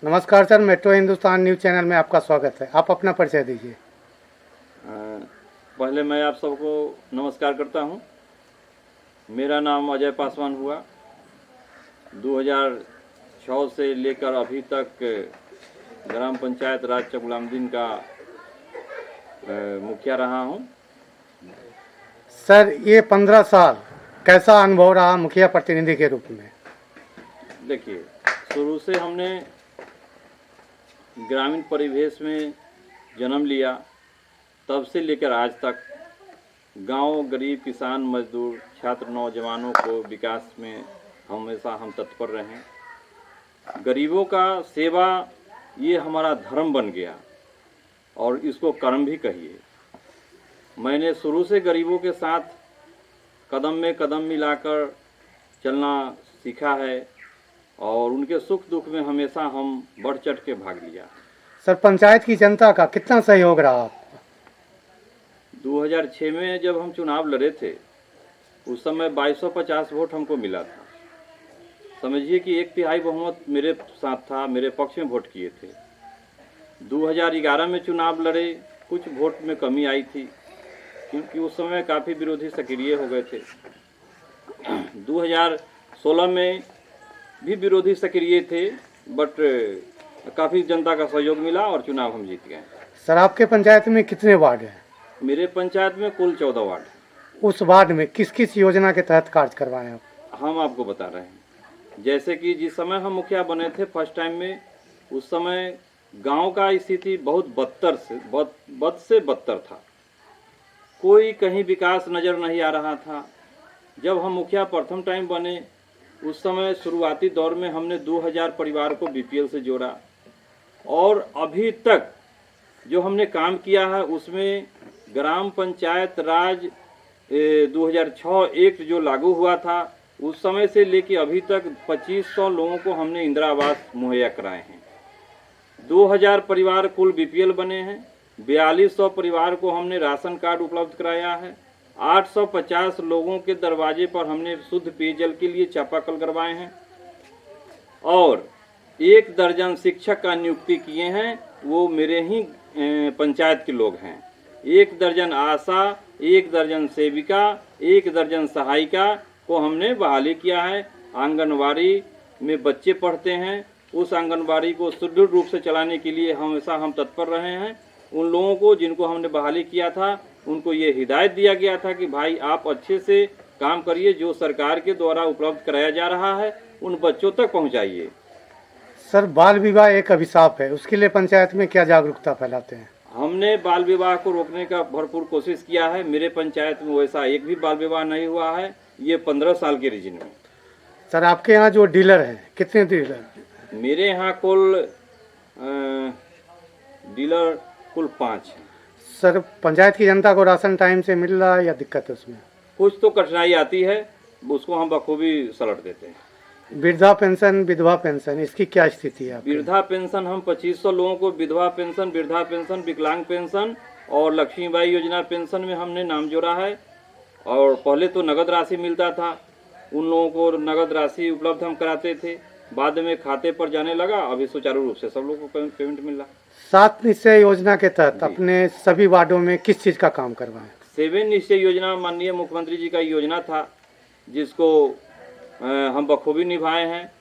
नमस्कार sir, metro Hindustan news channel में आपका स्वागत है। आप अपना परिचय दीजिए। पहले मैं आप सबको नमस्कार करता हूं। मेरा नाम अजय पासवान हुआ। 2006 से लेकर अभी तक ग्राम पंचायत राज चकुलामदीन का मुखिया रहा हूं। सर, ये 15 साल कैसा अनुभव रहा मुखिया प्रतिनिधि के रूप में? देखिए, शुरू से हमने ग्रामीण परिवेश में जन्म लिया, तब से लेकर आज तक गांव, गरीब, किसान, मजदूर, छात्र, नौजवानों को विकास में हमेशा हम तत्पर रहें। गरीबों का सेवा ये हमारा धर्म बन गया और इसको कर्म भी कहिए। मैंने शुरू से गरीबों के साथ कदम में कदम मिलाकर चलना सीखा है और उनके सुख दुख में हमेशा हम बढ़ चढ़ के भाग लिया। सर, पंचायत की जनता का कितना सहयोग रहा आपका? 2006 में जब हम चुनाव लड़े थे, उस समय 2250 वोट हमको मिला था। समझिए कि 1/3 बहुमत मेरे साथ था, मेरे पक्ष में वोट किए थे। 2011 में चुनाव लड़े, कुछ वोट में कमी आई थी क्योंकि उस समय काफ़ी विरोधी सक्रिय हो गए थे। 2016 में भी विरोधी सक्रिय थे, बट काफ़ी जनता का सहयोग मिला और चुनाव हम जीत गए। सर, आपके पंचायत में कितने वार्ड हैं? मेरे पंचायत में कुल 14 वार्ड हैं। उस वार्ड में किस किस योजना के तहत कार्य करवाए आप? हम आपको बता रहे हैं। जैसे कि जिस समय हम मुखिया बने थे फर्स्ट टाइम में, उस समय गांव का स्थिति बहुत बद से बदतर था। कोई कहीं विकास नज़र नहीं आ रहा था। जब हम मुखिया प्रथम टाइम बने, उस समय शुरुआती दौर में हमने 2000 परिवार को बीपीएल से जोड़ा और अभी तक जो हमने काम किया है उसमें ग्राम पंचायत राज 2006 एक्ट जो लागू हुआ था, उस समय से लेके अभी तक 2500 लोगों को हमने इंदिरा आवास मुहैया कराए हैं। 2000 परिवार कुल बीपीएल बने हैं। 4200 परिवार को हमने राशन कार्ड उपलब्ध कराया है। 850 लोगों के दरवाजे पर हमने शुद्ध पेयजल के लिए चापाकल करवाए हैं और 1 दर्जन शिक्षक का नियुक्ति किए हैं, वो मेरे ही पंचायत के लोग हैं। 1 दर्जन आशा, 1 दर्जन सेविका, 1 दर्जन सहायिका को हमने बहाली किया है। आंगनवाड़ी में बच्चे पढ़ते हैं, उस आंगनवाड़ी को सुदृढ़ रूप से चलाने के लिए हमेशा हम तत्पर रहे हैं। उन लोगों को जिनको हमने बहाली किया था, उनको ये हिदायत दिया गया था कि भाई आप अच्छे से काम करिए, जो सरकार के द्वारा उपलब्ध कराया जा रहा है उन बच्चों तक पहुंचाइए। सर, बाल विवाह एक अभिशाप है, उसके लिए पंचायत में क्या जागरूकता फैलाते हैं? हमने बाल विवाह को रोकने का भरपूर कोशिश किया है। मेरे पंचायत में वैसा एक भी बाल विवाह नहीं हुआ है, ये 15 साल के रीजन में। सर, आपके यहाँ जो डीलर हैं, कितने डीलर? मेरे यहाँ कुल डीलर कुल 5 हैं। सर, पंचायत की जनता को राशन टाइम से मिल रहा है या दिक्कत है उसमें? कुछ तो कठिनाई आती है, उसको हम बखूबी सलट देते हैं। वृद्धा पेंशन, विधवा पेंशन, इसकी क्या स्थिति है? वृद्धा पेंशन हम 2500 लोगों को विधवा पेंशन, वृद्धा पेंशन, विकलांग पेंशन और लक्ष्मीबाई योजना पेंशन में हमने नाम जोड़ा है। और पहले तो नगद राशि मिलता था, उन लोगों को नगद राशि उपलब्ध हम कराते थे, बाद में खाते पर जाने लगा। अभी सुचारू रूप से सब लोगों को पेमेंट मिल रहा। 7 निश्चय योजना के तहत अपने सभी वार्डों में किस चीज़ का काम करवाएं? 7 निश्चय योजना माननीय मुख्यमंत्री जी का योजना था, जिसको हम बखूबी निभाए हैं।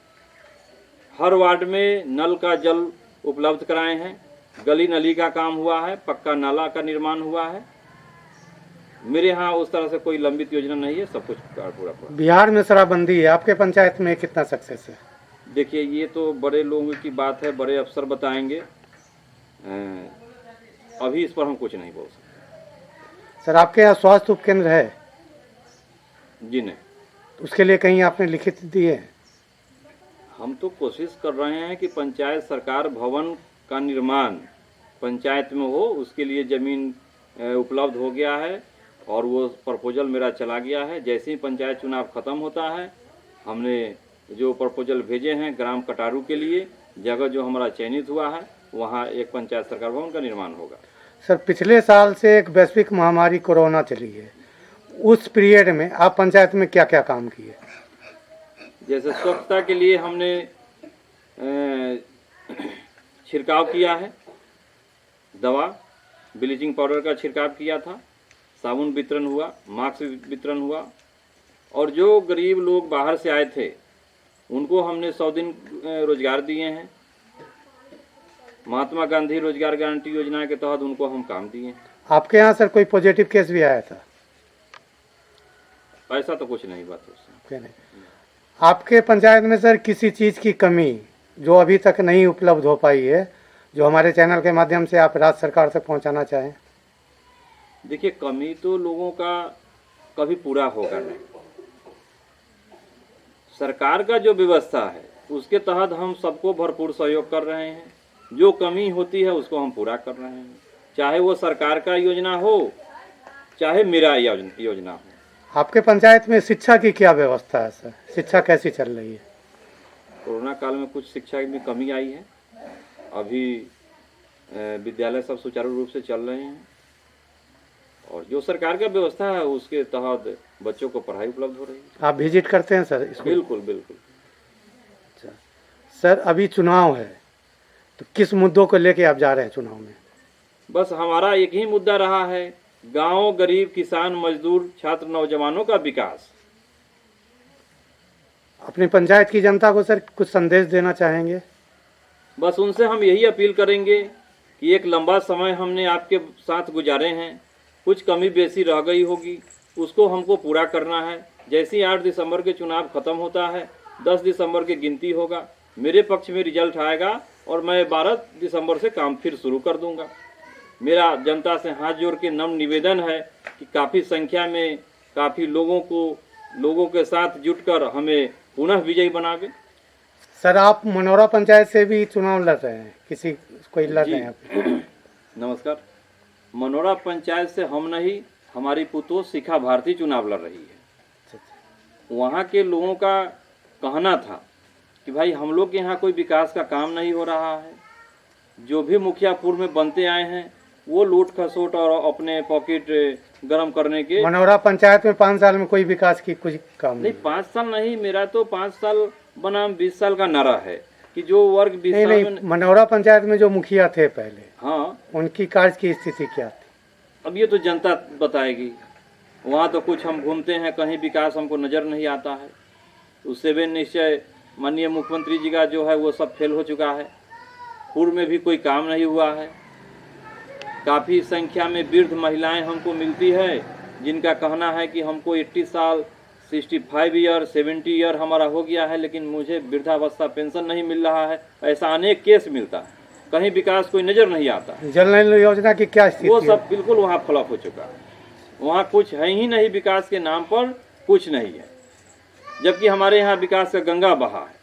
हर वार्ड में नल का जल उपलब्ध कराए हैं, गली नली का काम हुआ है, पक्का नाला का निर्माण हुआ है। मेरे यहाँ उस तरह से कोई लंबित योजना नहीं है, सब कुछ पूरा। बिहार में शराबबंदी है, आपके पंचायत में कितना सक्सेस है? देखिए, ये तो बड़े लोगों की बात है, बड़े अफसर बताएंगे। अभी इस पर हम कुछ नहीं बोल सकते। सर, आपके यहाँ स्वास्थ्य उपकेंद्र है? जी नहीं। उसके लिए कहीं आपने लिखित दिए हैं? हम तो कोशिश कर रहे हैं कि पंचायत सरकार भवन का निर्माण पंचायत में हो, उसके लिए ज़मीन उपलब्ध हो गया है और वो प्रपोजल मेरा चला गया है। जैसे ही पंचायत चुनाव ख़त्म होता है, हमने जो प्रपोजल भेजे हैं ग्राम कटारू के लिए, जगह जो हमारा चयनित हुआ है, वहाँ एक पंचायत सरकार भवन का निर्माण होगा। सर, पिछले साल से एक वैश्विक महामारी कोरोना चली है, उस पीरियड में आप पंचायत में क्या क्या काम किए? जैसे स्वच्छता के लिए हमने छिड़काव किया है, दवा ब्लीचिंग पाउडर का छिड़काव किया था, साबुन वितरण हुआ, मास्क वितरण हुआ, और जो गरीब लोग बाहर से आए थे उनको हमने 100 दिन रोजगार दिए हैं। महात्मा गांधी रोजगार गारंटी योजना के तहत उनको हम काम दिए हैं। आपके यहाँ सर कोई पॉजिटिव केस भी आया था? ऐसा तो कुछ नहीं बात उससे। क्या नहीं? आपके पंचायत में सर किसी चीज़ की कमी जो अभी तक नहीं उपलब्ध हो पाई है, जो हमारे चैनल के माध्यम से आप राज्य सरकार तक पहुंचाना चाहें? देखिए, कमी तो लोगों का कभी पूरा होगा नहीं। सरकार का जो व्यवस्था है उसके तहत हम सबको भरपूर सहयोग कर रहे हैं। जो कमी होती है उसको हम पूरा कर रहे हैं, चाहे वो सरकार का योजना हो चाहे मेरा योजना हो। आपके पंचायत में शिक्षा की क्या व्यवस्था है सर? शिक्षा कैसी चल रही है? कोरोना काल में कुछ शिक्षा में कमी आई है। अभी विद्यालय सब सुचारू रूप से चल रहे हैं और जो सरकार का व्यवस्था है उसके तहत बच्चों को पढ़ाई उपलब्ध हो रही है। आप विजिट करते हैं सर स्कूल? बिल्कुल बिल्कुल। अच्छा सर, अभी चुनाव है तो किस मुद्दों को लेके आप जा रहे हैं चुनाव में? बस हमारा एक ही मुद्दा रहा है, गांव, गरीब, किसान, मजदूर, छात्र, नौजवानों का विकास। अपनी पंचायत की जनता को सर कुछ संदेश देना चाहेंगे? बस उनसे हम यही अपील करेंगे कि एक लंबा समय हमने आपके साथ गुजारे हैं, कुछ कमी बेसी रह गई होगी, उसको हमको पूरा करना है। जैसे ही 8 दिसंबर के चुनाव खत्म होता है, 10 दिसंबर की गिनती होगा, मेरे पक्ष में रिजल्ट आएगा और मैं 12 दिसंबर से काम फिर शुरू कर दूंगा। मेरा जनता से हाथ जोड़ के नम्र निवेदन है कि काफ़ी संख्या में काफ़ी लोगों के साथ जुटकर हमें पुनः विजयी बनावे। सर, आप मनोरा पंचायत से भी चुनाव लड़ रहे हैं, कोई लड़ रहे हैं आप? नमस्कार। मनोरा पंचायत से हम नहीं, हमारी पुतोह शिखा भारती चुनाव लड़ रही है। वहाँ के लोगों का कहना था कि भाई हम लोग के यहाँ कोई विकास का काम नहीं हो रहा है, जो भी मुखिया पूर्व में बनते आए हैं वो लूट खसोट और अपने पॉकेट गर्म करने के। मनोरा पंचायत में 5 साल में कोई विकास की कुछ काम नहीं? 5 साल नहीं, मेरा तो 5 साल बनाम 20 साल का नारा है कि जो वर्ग 20 साल में। मनोरा पंचायत में जो मुखिया थे पहले, हाँ, उनकी कार्य की स्थिति क्या थी? अब ये तो जनता बताएगी। वहाँ तो कुछ हम घूमते हैं, कहीं विकास हमको नज़र नहीं आता है। उससे भी निश्चय माननीय मुख्यमंत्री जी का जो है वो सब फेल हो चुका है। पूर्व में भी कोई काम नहीं हुआ है। काफ़ी संख्या में वृद्ध महिलाएं हमको मिलती है जिनका कहना है कि हमको 80 साल, 65 ईयर, 70 ईयर हमारा हो गया है, लेकिन मुझे वृद्धावस्था पेंशन नहीं मिल रहा है। ऐसा अनेक केस मिलता है, कहीं विकास कोई नज़र नहीं आता। जल नल योजना की क्या स्थिति? वो सब बिल्कुल वहाँ फ्लॉप हो चुका है। वहाँ कुछ है ही नहीं, विकास के नाम पर कुछ नहीं है, जबकि हमारे यहाँ विकास का गंगा बहा है।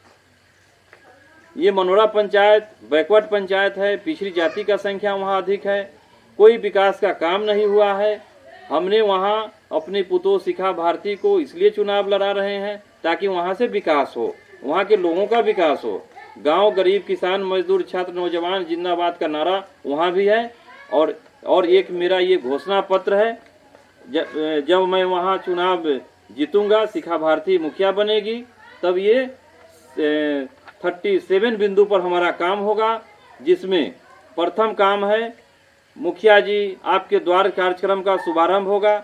ये मनोरा पंचायत बैकवर्ड पंचायत है, पिछड़ी जाति का संख्या वहाँ अधिक है, कोई विकास का काम नहीं हुआ है। हमने वहाँ अपनी पुतोह शिखा भारती को इसलिए चुनाव लड़ा रहे हैं ताकि वहाँ से विकास हो, वहाँ के लोगों का विकास हो। गांव, गरीब, किसान, मजदूर, छात्र, नौजवान जिंदाबाद का नारा वहाँ भी है। और एक मेरा ये घोषणा पत्र है, जब मैं वहाँ चुनाव जीतूंगा, शिखा भारती मुखिया बनेगी, तब ये 37 बिंदु पर हमारा काम होगा, जिसमें प्रथम काम है मुखिया जी आपके द्वार कार्यक्रम का शुभारंभ होगा।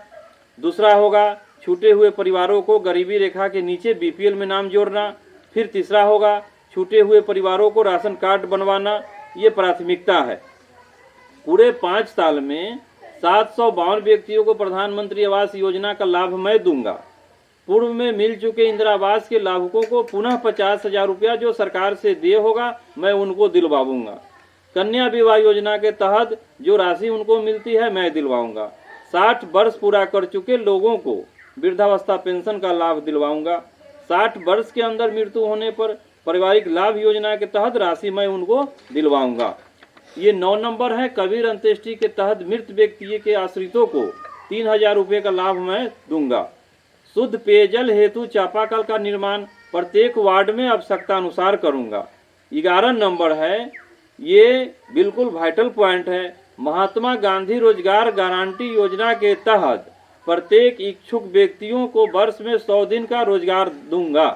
दूसरा होगा छूटे हुए परिवारों को गरीबी रेखा के नीचे बीपीएल में नाम जोड़ना। फिर तीसरा होगा छूटे हुए परिवारों को राशन कार्ड बनवाना। ये प्राथमिकता है। पूरे 5 साल में 752 व्यक्तियों को प्रधानमंत्री आवास योजना का लाभ मैं दूंगा। पूर्व में मिल चुके इंदिरा आवास के लाभुकों को पुनः 50,000 रुपया जो सरकार से दिए होगा मैं उनको दिलवाऊंगा। कन्या विवाह योजना के तहत जो राशि उनको मिलती है मैं दिलवाऊंगा। 60 वर्ष पूरा कर चुके लोगों को वृद्धावस्था पेंशन का लाभ दिलवाऊंगा। 60 वर्ष के अंदर मृत्यु होने पर पारिवारिक लाभ योजना के तहत राशि मैं उनको दिलवाऊंगा। ये 9 नंबर है। कबीर अंत्येष्टि के तहत मृत व्यक्ति के आश्रितों को 3,000 रुपये का लाभ मैं दूंगा। शुद्ध पेयजल हेतु चापाकल का निर्माण प्रत्येक वार्ड में आवश्यकता अनुसार करूंगा। 11 नंबर है, ये बिल्कुल वाइटल पॉइंट है, महात्मा गांधी रोजगार गारंटी योजना के तहत प्रत्येक इच्छुक व्यक्तियों को वर्ष में 100 दिन का रोजगार दूंगा।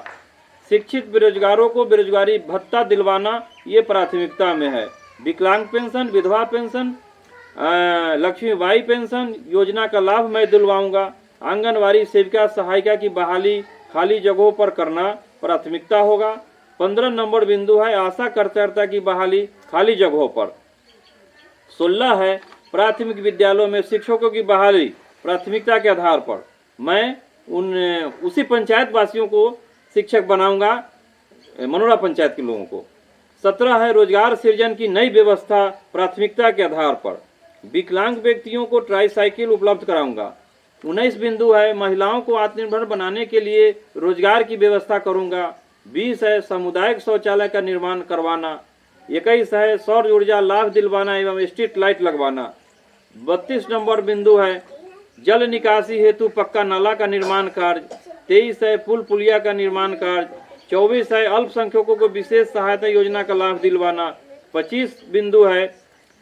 शिक्षित बेरोजगारों को बेरोजगारी भत्ता दिलवाना ये प्राथमिकता में है। विकलांग पेंशन, विधवा पेंशन, लक्ष्मीबाई पेंशन योजना का लाभ मैं दिलवाऊंगा। आंगनवाड़ी सेविका सहायिका की बहाली खाली जगहों पर करना प्राथमिकता होगा। 15 नंबर बिंदु है आशा कार्यकर्ता की बहाली खाली जगहों पर। 16 है प्राथमिक विद्यालयों में शिक्षकों की बहाली प्राथमिकता के आधार पर। मैं उसी पंचायत वासियों को शिक्षक बनाऊंगा, मनोरा पंचायत के लोगों को। 17 है रोजगार सृजन की नई व्यवस्था प्राथमिकता के आधार पर। विकलांग व्यक्तियों को ट्राईसाइकिल उपलब्ध कराऊंगा। 19 बिंदु है महिलाओं को आत्मनिर्भर बनाने के लिए रोजगार की व्यवस्था करूंगा। 20 है सामुदायिक शौचालय का निर्माण करवाना। 21 है सौर ऊर्जा लाभ दिलवाना एवं स्ट्रीट लाइट लगवाना। 32 नंबर बिंदु है जल निकासी हेतु पक्का नाला का निर्माण कार्य। 23 है पुल पुलिया का निर्माण कार्य। 24 है अल्पसंख्यकों को विशेष सहायता योजना का लाभ दिलवाना। 25 बिंदु है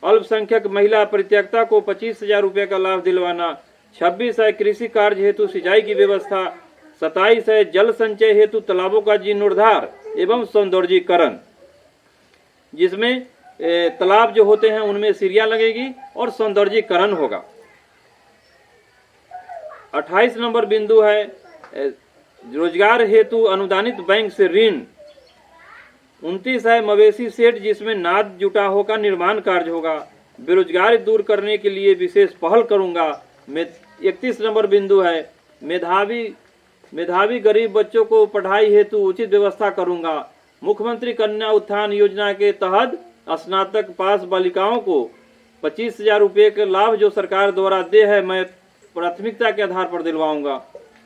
अल्पसंख्यक महिला परित्यक्ता को 25,000 रुपये का लाभ दिलवाना। 26 है कृषि कार्य हेतु सिंचाई की व्यवस्था। 27 है जल संचय हेतु तालाबों का जीर्णोद्धार एवं सौंदर्यीकरण, जिसमें तालाब जो होते हैं उनमें सीढ़ियां लगेगी और सौंदर्यीकरण होगा। 28 नंबर बिंदु है रोजगार हेतु अनुदानित बैंक से ऋण। 29 है मवेशी सेट जिसमें नाद जुटाहो का निर्माण कार्य होगा। बेरोजगारी दूर करने के लिए विशेष पहल करूंगा। 31 नंबर बिंदु है मेधावी गरीब बच्चों को पढ़ाई हेतु उचित व्यवस्था करूंगा। मुख्यमंत्री कन्या उत्थान योजना के तहत स्नातक पास बालिकाओं को 25,000 रुपये के लाभ जो सरकार द्वारा दे है मैं प्राथमिकता के आधार पर दिलवाऊंगा।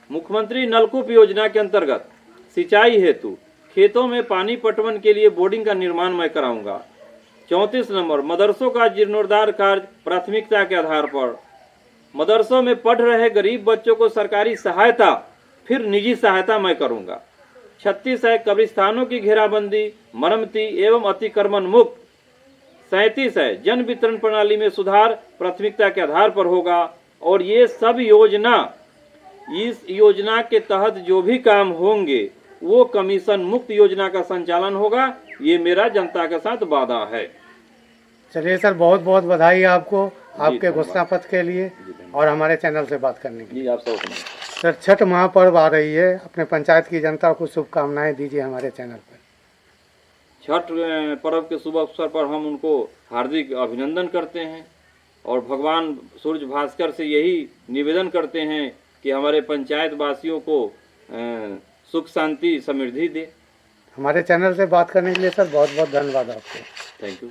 मुख्यमंत्री नलकूप योजना के अंतर्गत सिंचाई हेतु खेतों में पानी पटवन के लिए बोर्डिंग का निर्माण मैं कराऊंगा। 34 नंबर मदरसों का जीर्णोद्धार कार्य प्राथमिकता के आधार पर। मदरसों में पढ़ रहे गरीब बच्चों को सरकारी सहायता फिर निजी सहायता मैं करूंगा। 36 है कब्रिस्तानों की घेराबंदी मरम्मती एवं अतिक्रमण मुक्त। 37 है जन वितरण प्रणाली में सुधार प्राथमिकता के आधार पर होगा। और ये सब योजना, इस योजना के तहत जो भी काम होंगे वो कमीशन मुक्त योजना का संचालन होगा। ये मेरा जनता के साथ वादा है। चलिए सर, बहुत बहुत बधाई आपको आपके घोषणा पत्र के लिए और हमारे चैनल से बात करने के लिए। जी आप सब सर, छठ महापर्व आ रही है, अपने पंचायत की जनता को शुभकामनाएं दीजिए हमारे चैनल पर। छठ पर्व के शुभ अवसर पर हम उनको हार्दिक अभिनंदन करते हैं और भगवान सूर्य भास्कर से यही निवेदन करते हैं कि हमारे पंचायत वासियों को सुख शांति समृद्धि दे। हमारे चैनल से बात करने के लिए सर बहुत बहुत धन्यवाद आपको। Thank you.